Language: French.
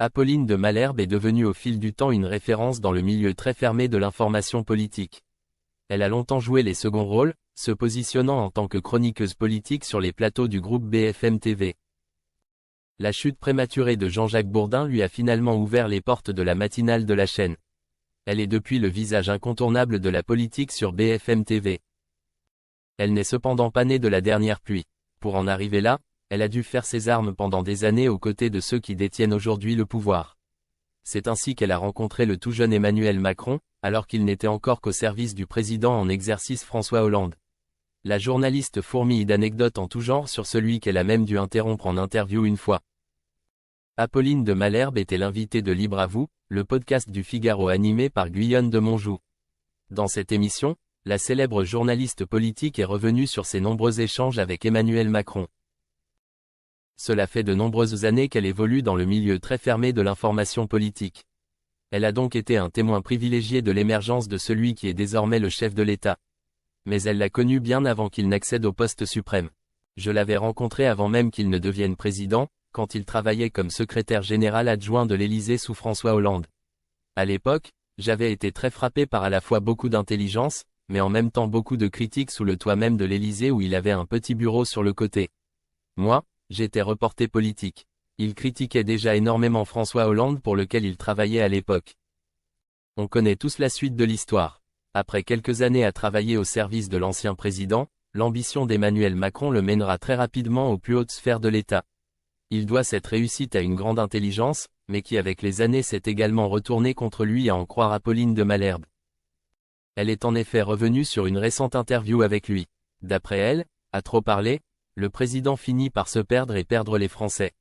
Apolline de Malherbe est devenue au fil du temps une référence dans le milieu très fermé de l'information politique. Elle a longtemps joué les seconds rôles, se positionnant en tant que chroniqueuse politique sur les plateaux du groupe BFM TV. La chute prématurée de Jean-Jacques Bourdin lui a finalement ouvert les portes de la matinale de la chaîne. Elle est depuis le visage incontournable de la politique sur BFM TV. Elle n'est cependant pas née de la dernière pluie. Pour en arriver là, elle a dû faire ses armes pendant des années aux côtés de ceux qui détiennent aujourd'hui le pouvoir. C'est ainsi qu'elle a rencontré le tout jeune Emmanuel Macron, alors qu'il n'était encore qu'au service du président en exercice François Hollande. La journaliste fourmille d'anecdotes en tout genre sur celui qu'elle a même dû interrompre en interview une fois. Apolline de Malherbe était l'invitée de Libre à vous, le podcast du Figaro animé par Guyonne de Monjou. Dans cette émission, la célèbre journaliste politique est revenue sur ses nombreux échanges avec Emmanuel Macron. Cela fait de nombreuses années qu'elle évolue dans le milieu très fermé de l'information politique. Elle a donc été un témoin privilégié de l'émergence de celui qui est désormais le chef de l'État. Mais elle l'a connu bien avant qu'il n'accède au poste suprême. Je l'avais rencontré avant même qu'il ne devienne président, quand il travaillait comme secrétaire général adjoint de l'Élysée sous François Hollande. À l'époque, j'avais été très frappé par à la fois beaucoup d'intelligence, mais en même temps beaucoup de critiques sous le toit même de l'Élysée où il avait un petit bureau sur le côté. Moi, j'étais reporter politique. Il critiquait déjà énormément François Hollande pour lequel il travaillait à l'époque. On connaît tous la suite de l'histoire. Après quelques années à travailler au service de l'ancien président, l'ambition d'Emmanuel Macron le mènera très rapidement aux plus hautes sphères de l'État. Il doit cette réussite à une grande intelligence, mais qui avec les années s'est également retournée contre lui à en croire Apolline de Malherbe. Elle est en effet revenue sur une récente interview avec lui. D'après elle, à trop parler, le président finit par se perdre et perdre les Français.